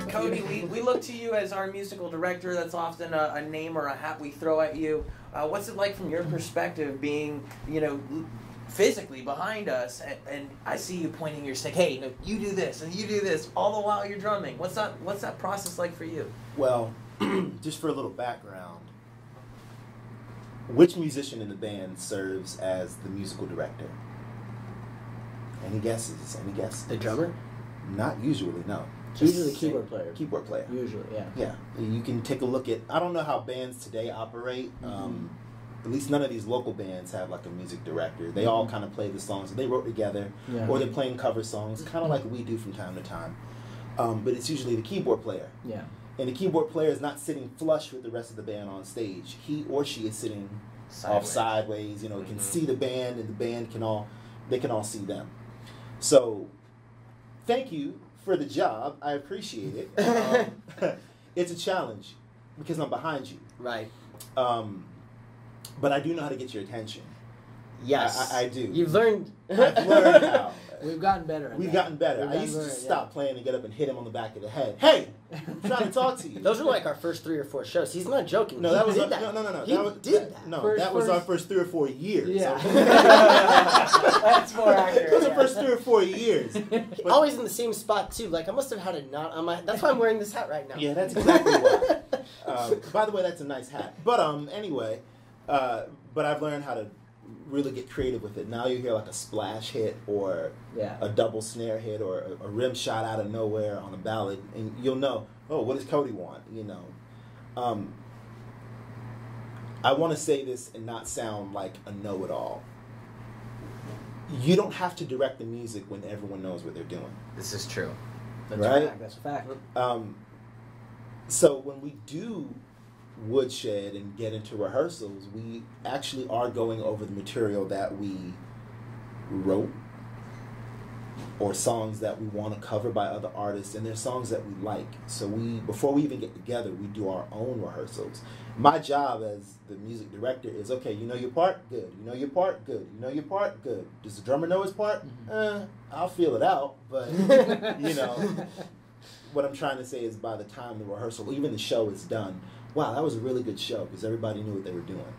Cody, we look to you as our musical director. That's often a name or a hat we throw at you. What's it like from your perspective being, physically behind us, and I see you pointing your stick, hey, no, you do this, and you do this, all the while you're drumming. What's that process like for you? Well, just for a little background, which musician in the band serves as the musical director? Any guesses? Any guesses? The drummer? Not usually, no. Usually the keyboard player. Keyboard player. Usually, yeah. Yeah. You can take a look at, I don't know how bands today operate. At least none of these local bands have like a music director. They all kind of play the songs that they wrote together, or they're playing cover songs, kind of like we do from time to time. But it's usually the keyboard player. Yeah. And the keyboard player is not sitting flush with the rest of the band on stage. He or she is sitting off sideways. Can see the band, and the band can all see them. So, thank you for the job. I appreciate it. It's a challenge because I'm behind you. Right. But I do know how to get your attention. Yes. I do. You've learned. I've learned how. We've gotten better. We've gotten better. I used to just stop playing and get up and hit him on the back of the head. Hey, I'm trying to talk to you. Those were like our first 3 or 4 shows. He's not joking. No, that was no. He did that. No, that was our first 3 or 4 years. Yeah. That's more accurate. Those are the first 3 or 4 years. But, always in the same spot too. Like I must have had a knot on my. That's why I'm wearing this hat right now. Yeah, that's exactly why. By the way, that's a nice hat. But anyway, but I've learned how to really get creative with it. Now you hear like a splash hit or a double snare hit or a rim shot out of nowhere on a ballad, and you'll know, oh, what does Cody want? I want to say this and not sound like a know-it-all. You don't have to direct the music when everyone knows what they're doing. This is true. That's right? a fact. That's a fact. So when we do woodshed and get into rehearsals, we actually are going over the material that we wrote or songs that we want to cover by other artists, and there's songs that we like. So before we even get together, we do our own rehearsals. My job as the music director is, okay, you know your part? Good. You know your part? Good. You know your part? Good. Does the drummer know his part? I'll feel it out, but what I'm trying to say is by the time the rehearsal, even the show is done, wow, that was a really good show because everybody knew what they were doing.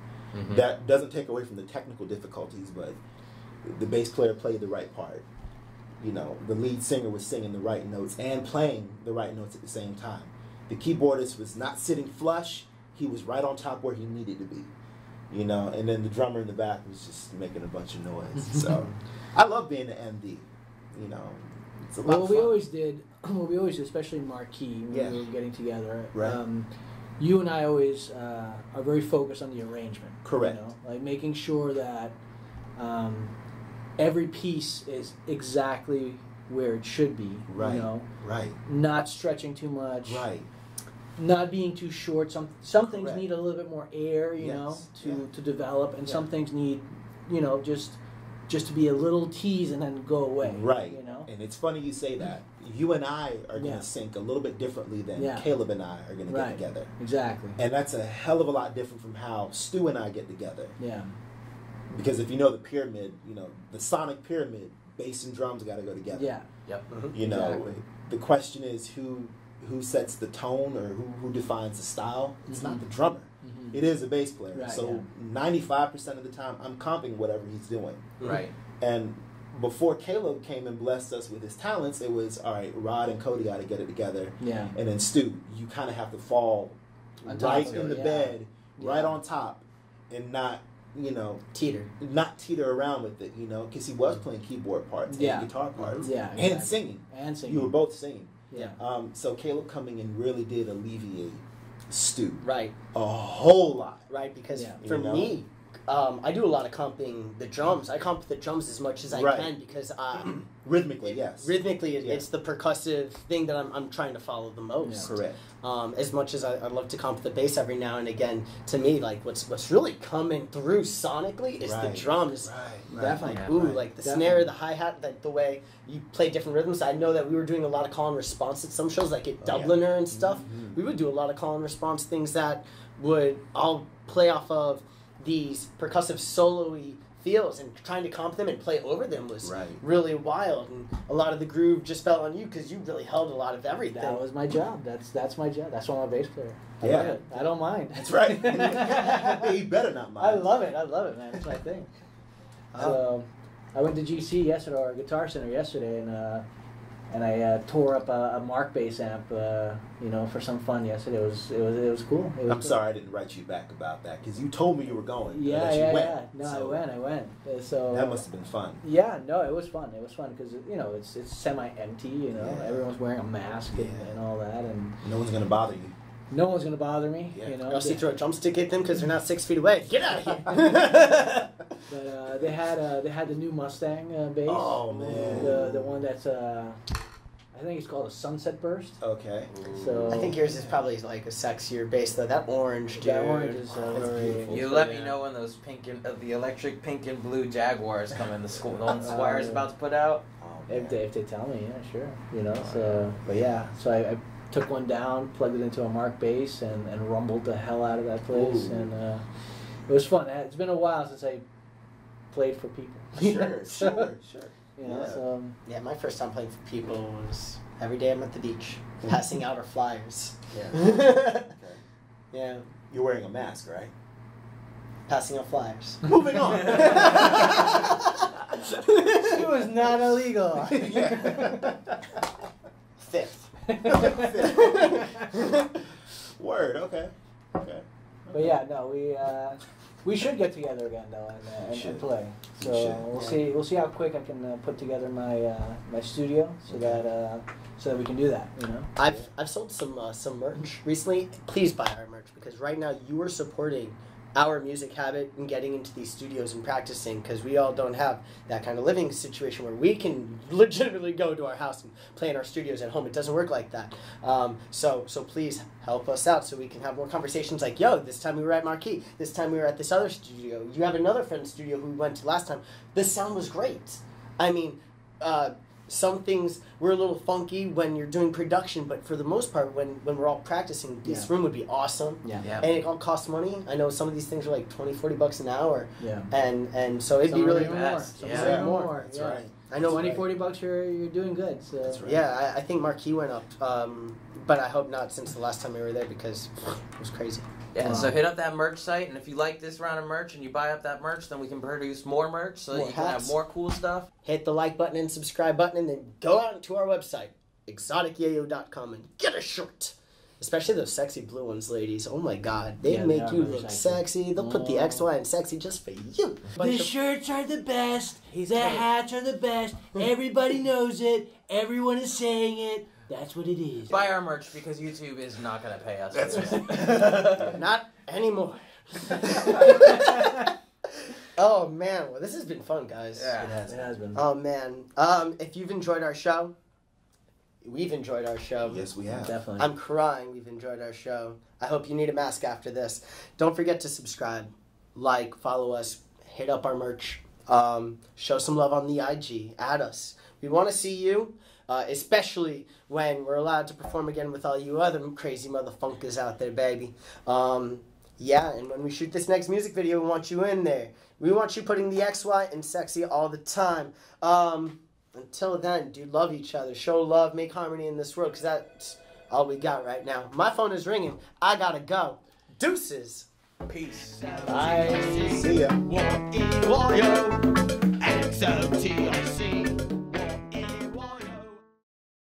That doesn't take away from the technical difficulties, but the bass player played the right part. The lead singer was singing the right notes and playing the right notes at the same time. The keyboardist was not sitting flush. He was right on top where he needed to be. And then the drummer in the back was just making a bunch of noise. So I love being the MD. It's a lot of fun. What we always did, especially Marquee, when we were getting together, right. You and I always are very focused on the arrangement. Correct. Like making sure that every piece is exactly where it should be. Right. Right. Not stretching too much. Right. Not being too short. Some things need a little bit more air, to develop, and some things need, just to be a little tease and then go away. Right. And it's funny you say that. You and I are going to sync a little bit differently than Caleb and I are going to get together. Exactly. And that's a hell of a lot different from how Stu and I get together. Yeah. Because if you know the pyramid, the sonic pyramid, bass and drums got to go together. Yeah. Yep. Exactly. The question is who sets the tone or who defines the style. It's not the drummer. It is the bass player. Right, so 95% of the time, I'm comping whatever he's doing. Right. And before Caleb came and blessed us with his talents, it was, all right, Rod and Cody got to get it together. Yeah. And then Stu, you kind of have to fall right in the bed, right on top, and not, not teeter around with it, because he was playing keyboard parts and guitar parts and singing. You were both singing. Yeah. So Caleb coming in really did alleviate Stu. Right. A whole lot. Right, because for me, I do a lot of comping the drums. I comp the drums as much as I can because rhythmically, yes. Rhythmically, it's the percussive thing that I'm trying to follow the most. Yeah. Correct. As much as I love to comp the bass every now and again, to me, like what's really coming through sonically is the drums. Right. Definitely. Like the snare, the hi-hat, like the way you play different rhythms. I know that we were doing a lot of call and response at some shows, like at Dubliner and stuff. We would do a lot of call and response things that would all play off of these percussive solo-y feels, and trying to comp them and play over them was really wild. And a lot of the groove just fell on you because you really held a lot of everything. That was my job. That's my job. That's why I'm a bass player. I Yeah. love it. I don't mind. That's right. He better not mind. I love it. I love it, man. It's my thing. So I went to GC yesterday, or Guitar Center yesterday, and I tore up a Mark bass amp, for some fun yesterday. It was cool. It was I'm cool. sorry I didn't write you back about that because you told me you were going. Yeah, you went. yeah. No, so I went. So that must have been fun. Yeah, no, it was fun. It was fun because it's semi-empty. Yeah. Everyone's wearing a mask and all that, and no one's gonna bother you. no one's gonna bother me. Yeah. Unless you throw a drumstick at them because they're not 6 feet away. Get out of here! But they had the new Mustang bass. Oh man. The one that's I think it's called a Sunset Burst. Okay. So I think yours is probably like a sexier bass though. That orange, dude. that orange is That's very. beautiful. You let me know when those the electric pink and blue Jaguars come in the school. The one Squire's about to put out. Oh, If they tell me, yeah, sure. So, but yeah, so I took one down, plugged it into a Mark bass, and rumbled the hell out of that place, Ooh. and it was fun. It's been a while since I played for people. Sure. Yeah. So Yeah, my first time playing for people was every day I'm at the beach, passing out our flyers. Yeah. Okay. Yeah, You're wearing a mask, right? passing out flyers. Moving on. it was not illegal. Fifth. Word. Okay. But yeah, no, we should get together again though and play. So we'll see how quick I can put together my studio so that we can do that. I've sold some merch recently. Please buy our merch because right now you are supporting our music habit and getting into these studios and practicing because we all don't have that kind of living situation where we can legitimately go to our house and play in our studios at home. It doesn't work like that. So please help us out so we can have more conversations like, yo, this time we were at Marquee. This time we were at this other studio. You have another friend's studio who we went to last time. The sound was great. I mean, some things were a little funky when you're doing production, but for the most part, when we're all practicing, this room would be awesome. Yeah. Yeah. And it all costs money. I know some of these things are like $20-$40 an hour. Yeah. And so it'd Some be really even more. more. Yeah. Some even more. That's yeah. right. I know $20-$40 you're doing good. So That's right. Yeah, I think Marquee went up, but I hope not since the last time we were there because it was crazy. Yeah, Wow. so hit up that merch site, and if you like this round of merch and you buy up that merch, then we can produce more merch so that More you can have hats. more cool stuff. Hit the like button and subscribe button, and then go out to our website, exoticyeyo.com, and get a shirt. Especially those sexy blue ones, ladies. Oh my God, they Yeah, make they are you very look sexy. sexy. They'll put the XY in sexy just for you. The shirts are the best. The hats are the best. Everybody knows it. Everyone is saying it. That's what it is. Buy our merch because YouTube is not going to pay us. That's for this. Not anymore. Oh man, well this has been fun, guys. Yeah. It has been. Oh man, if you've enjoyed our show, we've enjoyed our show. Yes, we have. Definitely. I'm crying. We've enjoyed our show. I hope you need a mask after this. Don't forget to subscribe, like, follow us, hit up our merch, show some love on the IG, add us. We want to see you, especially when we're allowed to perform again with all you other crazy motherfuckers out there, baby. Yeah, and when we shoot this next music video, we want you in there. We want you putting the XY in sexy all the time. Until then, dude, love each other. Show love, make harmony in this world, because that's all we got right now. My phone is ringing. I gotta go. Deuces. Peace. Bye. See ya. Xotic Yeyo, XOTIC.